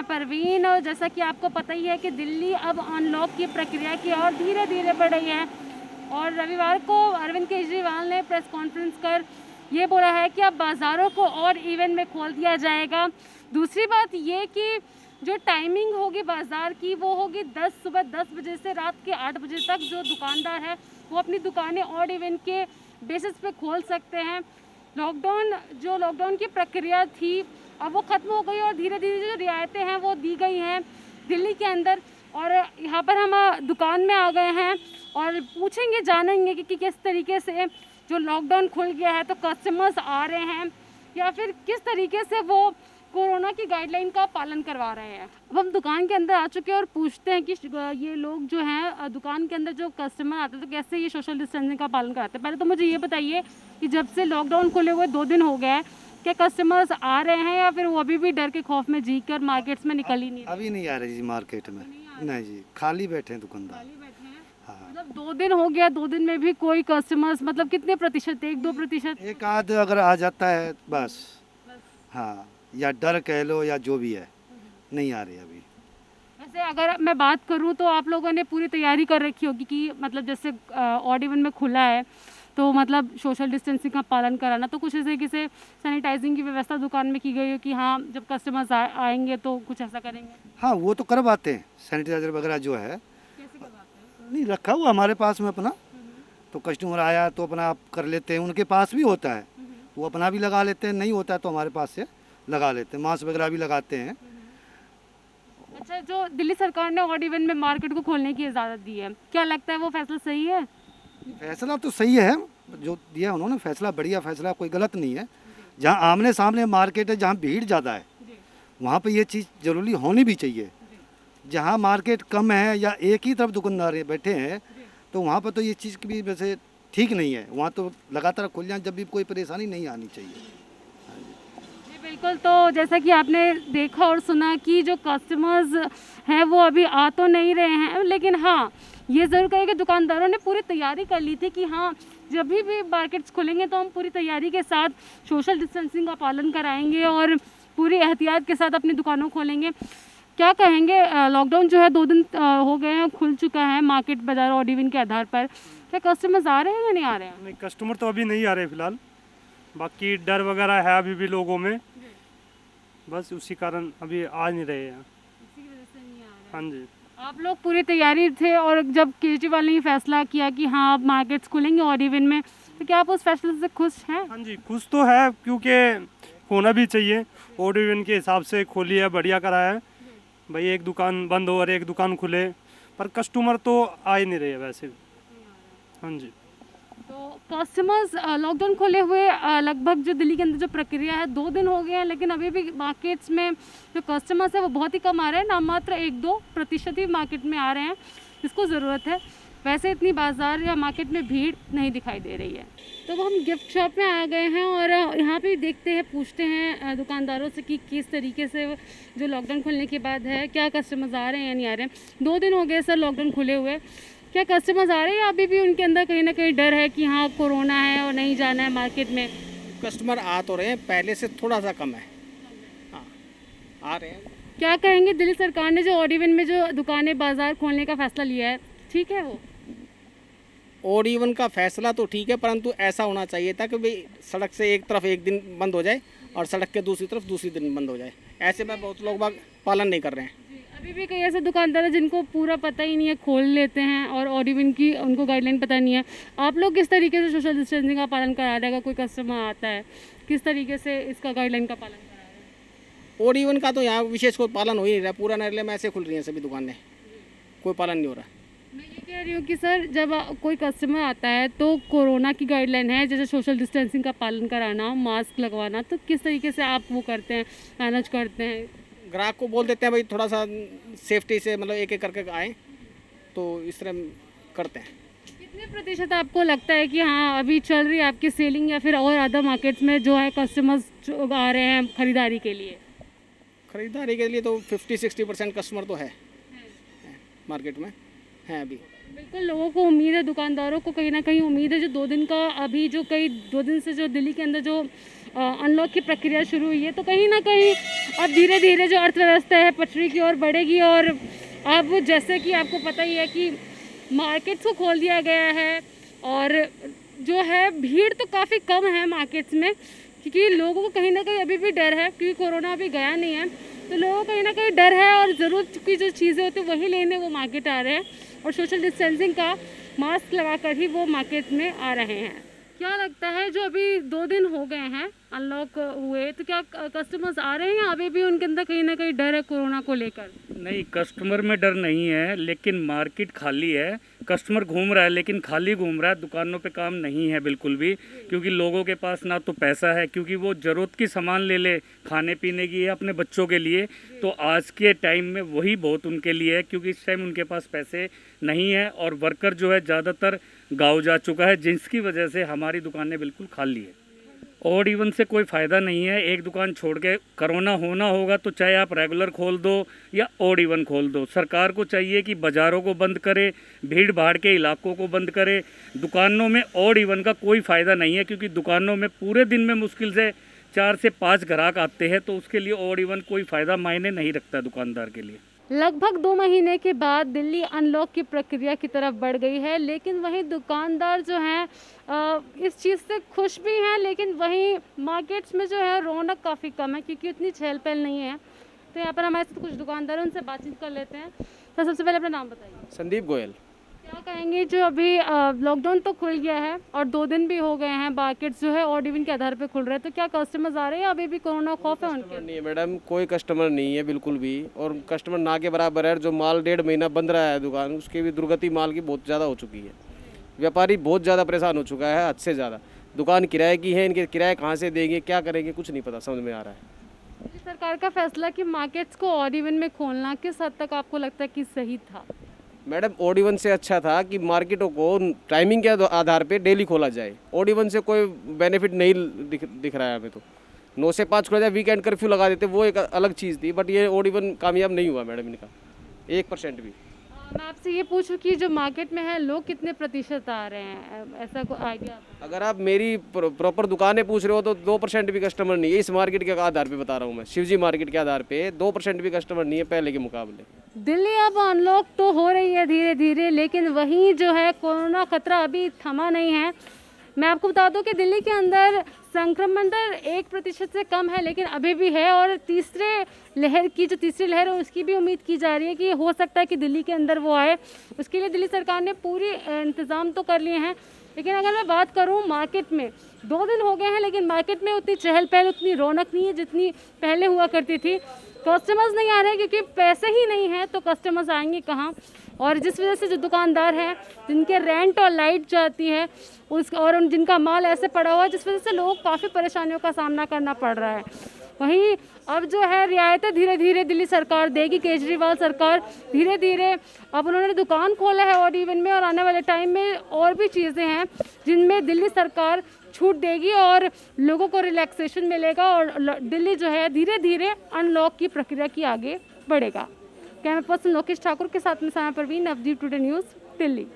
परवीन। और जैसा कि आपको पता ही है कि दिल्ली अब अनलॉक की प्रक्रिया की ओर धीरे धीरे बढ़ रही है और रविवार को अरविंद केजरीवाल ने प्रेस कॉन्फ्रेंस कर ये बोला है कि अब बाज़ारों को और इवेंट में खोल दिया जाएगा। दूसरी बात ये कि जो टाइमिंग होगी बाज़ार की वो होगी सुबह 10 बजे से रात के 8 बजे तक। जो दुकानदार है वो अपनी दुकानें ऑड इवेंट के बेसिस पे खोल सकते हैं। लॉकडाउन की प्रक्रिया थी अब वो ख़त्म हो गई और धीरे धीरे जो रियायतें हैं वो दी गई हैं दिल्ली के अंदर। और यहाँ पर हम दुकान में आ गए हैं और पूछेंगे जानेंगे कि किस तरीके से जो लॉकडाउन खुल गया है तो कस्टमर्स आ रहे हैं या फिर किस तरीके से वो कोरोना की गाइडलाइन का पालन करवा रहे हैं। अब हम दुकान के अंदर आ चुके हैं और पूछते हैं कि ये लोग जो हैं दुकान के अंदर जो कस्टमर आते हैं तो कैसे ये सोशल डिस्टेंसिंग का पालन कराते हैं। पहले तो मुझे ये बताइए कि जब से लॉकडाउन खुले हुए 2 दिन हो गए हैं क्या कस्टमर्स आ रहे हैं या फिर वो अभी भी डर के खौफ में जी कर मार्केट्स में निकल ही नहीं रहे? अभी नहीं आ रहे जी मार्केट में, नहीं जी, खाली बैठे हैं दुकानदार। हाँ। मतलब 2 दिन हो गया, 2 दिन में भी कोई कस्टमर्स मतलब कितने प्रतिशत, 1-2%? एक आध अगर आ जाता है बस। हाँ, या डर कह लो या जो भी है, नहीं आ रही अभी। वैसे अगर मैं बात करूं तो आप लोगों ने पूरी तैयारी कर रखी होगी कि मतलब जैसे ऑड इवन में खुला है तो मतलब सोशल डिस्टेंसिंग का पालन कराना, तो कुछ ऐसे किसी सैनिटाइजिंग की व्यवस्था दुकान में की गई हो कि हाँ जब कस्टमर्स आएंगे तो कुछ ऐसा करेंगे? हाँ, वो तो करवाते हैं, सैनिटाइजर वगैरह जो है। कैसे करवाते हैं? नहीं रखा हुआ हमारे पास में अपना, तो कस्टमर आया तो अपना आप कर लेते हैं, उनके पास भी होता है वो अपना भी लगा लेते हैं, नहीं होता है तो हमारे पास से लगा लेते हैं, मास्क वगैरह भी लगाते हैं। अच्छा, जो दिल्ली सरकार ने ऑड इवन में मार्केट को खोलने की इजाज़त दी है, क्या लगता है वो फैसला सही है? फैसला तो सही है जो दिया उन्होंने, फैसला बढ़िया फैसला, कोई गलत नहीं है। जहाँ आमने सामने मार्केट है, जहाँ भीड़ ज़्यादा है वहाँ पे ये चीज़ ज़रूरी होनी भी चाहिए। जहाँ मार्केट कम है या एक ही तरफ दुकानदार बैठे हैं तो वहाँ पर तो ये चीज़ भी वैसे ठीक नहीं है। वहाँ तो लगातार खुल जाए, जब भी कोई परेशानी नहीं आनी चाहिए। जी बिल्कुल। तो जैसा कि आपने देखा और सुना कि जो कस्टमर्स हैं वो अभी आ तो नहीं रहे हैं, लेकिन हाँ ये ज़रूर कहें कि दुकानदारों ने पूरी तैयारी कर ली थी कि हाँ जब भी मार्केट्स खुलेंगे तो हम पूरी तैयारी के साथ सोशल डिस्टेंसिंग का पालन कराएंगे और पूरी एहतियात के साथ अपनी दुकानों खोलेंगे। क्या कहेंगे, लॉकडाउन जो है 2 दिन हो गए हैं, खुल चुका है मार्केट बाजार ऑड इवन के आधार पर, क्या कस्टमर्स आ रहे हैं या नहीं आ रहे हैं? नहीं, कस्टमर तो अभी नहीं आ रहे फिलहाल, बाकी डर वगैरह है अभी भी लोगों में, बस उसी कारण अभी आ नहीं रहे हैं। हाँ जी। आप लोग पूरी तैयारी थे और जब केजरीवाल ने फैसला किया कि हाँ अब मार्केट्स खुलेंगे ऑड इवन में, तो क्या आप उस फैसले से खुश हैं? हाँ जी, खुश तो है क्योंकि होना भी चाहिए। ऑड इवन के हिसाब से खोली है, बढ़िया करा है भाई। एक दुकान बंद हो और एक दुकान खुले, पर कस्टमर तो आ ही नहीं रहे वैसे। हाँ जी। तो कस्टमर्स लॉकडाउन खोले हुए लगभग जो दिल्ली के अंदर जो प्रक्रिया है 2 दिन हो गए हैं, लेकिन अभी भी मार्केट्स में जो कस्टमर्स है वो बहुत ही कम आ रहे हैं, नाम मात्र 1-2% ही मार्केट में आ रहे हैं जिसको ज़रूरत है। वैसे इतनी बाज़ार या मार्केट में भीड़ नहीं दिखाई दे रही है। तो अब हम गिफ्ट शॉप में आ गए हैं और यहाँ पे देखते हैं, पूछते हैं दुकानदारों से कि किस तरीके से जो लॉकडाउन खुलने के बाद है क्या कस्टमर्स आ रहे हैं या नहीं आ रहे हैं। 2 दिन हो गए सर लॉकडाउन खुले हुए, क्या कस्टमर्स आ रहे हैं या अभी भी उनके अंदर कहीं ना कहीं डर है कि हाँ कोरोना है और नहीं जाना है मार्केट में? कस्टमर आ तो रहे हैं, पहले से थोड़ा सा कम है। हाँ, आ रहे हैं। क्या कहेंगे, दिल्ली सरकार ने जो ऑड इवन में जो दुकानें बाजार खोलने का फैसला लिया है ठीक है? वो ऑड इवन का फैसला तो ठीक है, परंतु ऐसा होना चाहिए था कि भाई सड़क से एक तरफ एक दिन बंद हो जाए और सड़क के दूसरी तरफ दूसरी दिन बंद हो जाए। ऐसे में बहुत लोग बाग पालन नहीं कर रहे हैं। अभी भी कई ऐसे दुकानदार हैं जिनको पूरा पता ही नहीं है, खोल लेते हैं और ऑड इवन की उनको गाइडलाइन पता नहीं है। आप लोग किस तरीके से सोशल डिस्टेंसिंग का पालन करा रहे हैं? कोई कस्टमर आता है किस तरीके से इसका गाइडलाइन का पालन करा रहे हैं? ऑड इवन का तो यहाँ विशेष कोई पालन हो ही नहीं रहा, पूरा नरेले में ऐसे खुल रही हैं सभी दुकानें, कोई पालन नहीं हो रहा। मैं ये कह रही हूँ कि सर जब कोई कस्टमर आता है तो कोरोना की गाइडलाइन है जैसे सोशल डिस्टेंसिंग का पालन कराना, मास्क लगवाना, तो किस तरीके से आप वो करते हैं, मैनेज करते हैं? ग्राहक को बोल देते हैं भाई थोड़ा सा सेफ्टी से मतलब एक एक करके आएँ, तो इस तरह करते हैं। कितने प्रतिशत आपको लगता है कि हाँ अभी चल रही है आपकी सेलिंग या फिर और अदर मार्केट्स में जो है कस्टमर्स जो आ रहे हैं खरीदारी के लिए? खरीदारी के लिए तो 50-60% कस्टमर तो है मार्केट में, हैं अभी। बिल्कुल, लोगों को उम्मीद है, दुकानदारों को कहीं ना कहीं उम्मीद है, जो 2 दिन का अभी जो कई 2 दिन से जो दिल्ली के अंदर जो अनलॉक की प्रक्रिया शुरू हुई है, तो कहीं ना कहीं अब धीरे धीरे जो अर्थव्यवस्था है पटरी की ओर बढ़ेगी। और अब जैसे कि आपको पता ही है कि मार्केट्स को खोल दिया गया है और जो है भीड़ तो काफ़ी कम है मार्केट्स में, क्योंकि लोगों को कहीं ना कहीं अभी भी डर है, क्योंकि कोरोना अभी गया नहीं है, तो लोगों को कहीं ना कहीं डर है और ज़रूरत की जो चीज़ें होती हैं वही लेने वो मार्केट आ रहे हैं और सोशल डिस्टेंसिंग का मास्क लगाकर ही वो मार्केट में आ रहे हैं। क्या लगता है, जो अभी 2 दिन हो गए हैं अनलॉक हुए, तो क्या कस्टमर्स आ रहे हैं या अभी भी उनके अंदर कहीं ना कहीं डर है कोरोना को लेकर? नहीं, कस्टमर में डर नहीं है, लेकिन मार्केट खाली है। कस्टमर घूम रहा है लेकिन खाली घूम रहा है, दुकानों पे काम नहीं है बिल्कुल भी, क्योंकि लोगों के पास ना तो पैसा है, क्योंकि वो ज़रूरत की सामान ले ले खाने पीने की या अपने बच्चों के लिए, तो आज के टाइम में वही बहुत उनके लिए है, क्योंकि इस टाइम उनके पास पैसे नहीं है और वर्कर जो है ज़्यादातर गाँव जा चुका है, जिसकी वजह से हमारी दुकानें बिल्कुल खाली है। ऑड इवन से कोई फ़ायदा नहीं है। एक दुकान छोड़ के कोरोना होना होगा तो चाहे आप रेगुलर खोल दो या ऑड इवन खोल दो। सरकार को चाहिए कि बाज़ारों को बंद करे, भीड़ भाड़ के इलाकों को बंद करे। दुकानों में ऑड इवन का कोई फ़ायदा नहीं है, क्योंकि दुकानों में पूरे दिन में मुश्किल से 4 से 5 ग्राहक आते हैं, तो उसके लिए ऑड इवन कोई फ़ायदा मायने नहीं रखता दुकानदार के लिए। लगभग 2 महीने के बाद दिल्ली अनलॉक की प्रक्रिया की तरफ बढ़ गई है, लेकिन वहीं दुकानदार जो हैं इस चीज़ से खुश भी हैं, लेकिन वहीं मार्केट्स में जो है रौनक काफ़ी कम है, क्योंकि उतनी चहल पहल नहीं है। तो यहाँ पर हमारे साथ कुछ दुकानदार हैं, उनसे बातचीत कर लेते हैं। तो सबसे पहले अपना नाम बताइए। संदीप गोयल। क्या कहेंगे, जो अभी लॉकडाउन तो खुल गया है और 2 दिन भी हो गए हैं, मार्केट्स जो है ऑड इवन के आधार पे खुल रहे हैं, तो क्या कस्टमर्स आ रहे हैं? अभी भी कोरोना खौफ है उनके? नहीं है मैडम, कोई कस्टमर नहीं है बिल्कुल भी, और कस्टमर ना के बराबर है। जो माल 1.5 महीना बंद रहा है दुकान, उसकी भी दुर्गति माल की बहुत ज़्यादा हो चुकी है। व्यापारी बहुत ज़्यादा परेशान हो चुका है, हद से ज़्यादा। दुकान किराए की है, इनके किराए कहाँ से देंगे, क्या करेंगे, कुछ नहीं पता समझ में आ रहा है। सरकार का फैसला कि मार्केट्स को ऑड इवन में खोलना किस हद तक आपको लगता है कि सही था? मैडम, ऑड इवन से अच्छा था कि मार्केटों को टाइमिंग के आधार पे डेली खोला जाए। ऑड इवन से कोई बेनिफिट नहीं दिख रहा है हमें। तो 9 से 5 खोला जाए, वीकेंड कर्फ्यू लगा देते, वो एक अलग चीज़ थी, बट ये ऑड इवन कामयाब नहीं हुआ मैडम इनका 1% भी। मैं आपसे ये पूछूं कि जो मार्केट में है लोग कितने प्रतिशत आ रहे हैं, ऐसा कोई आइडिया? अगर आप मेरी प्रॉपर दुकानें पूछ रहे हो तो 2% भी कस्टमर नहीं है। इस मार्केट के आधार पे बता रहा हूँ मैं, शिवजी मार्केट के आधार पे 2% भी कस्टमर नहीं है पहले के मुकाबले। दिल्ली अब अनलॉक तो हो रही है धीरे धीरे, लेकिन वहीं जो है कोरोना खतरा अभी थमा नहीं है। मैं आपको बता दूं कि दिल्ली के अंदर संक्रमण दर 1% से कम है, लेकिन अभी भी है, और तीसरी लहर है उसकी भी उम्मीद की जा रही है कि हो सकता है कि दिल्ली के अंदर वो आए। उसके लिए दिल्ली सरकार ने पूरी इंतज़ाम तो कर लिए हैं, लेकिन अगर मैं बात करूं मार्केट में, 2 दिन हो गए हैं लेकिन मार्केट में उतनी चहल पहल, उतनी रौनक नहीं है जितनी पहले हुआ करती थी। कस्टमर्स नहीं आ रहे क्योंकि पैसे ही नहीं है, तो कस्टमर्स आएंगे कहाँ? और जिस वजह से जो दुकानदार हैं जिनके रेंट और लाइट जाती है और जिनका माल ऐसे पड़ा हुआ है, जिस वजह से लोगों को काफ़ी परेशानियों का सामना करना पड़ रहा है। वहीं अब जो है रियायतें धीरे धीरे दिल्ली सरकार देगी। केजरीवाल सरकार धीरे धीरे, अब उन्होंने दुकान खोला है ऑड इवन में, और आने वाले टाइम में और भी चीज़ें हैं जिनमें दिल्ली सरकार छूट देगी और लोगों को रिलैक्सेशन मिलेगा, और दिल्ली जो है धीरे धीरे अनलॉक की प्रक्रिया की आगे बढ़ेगा। कैमरा पर्सन लोकेश ठाकुर के साथ में साया परवीन, नवजीत टुडे न्यूज़, दिल्ली।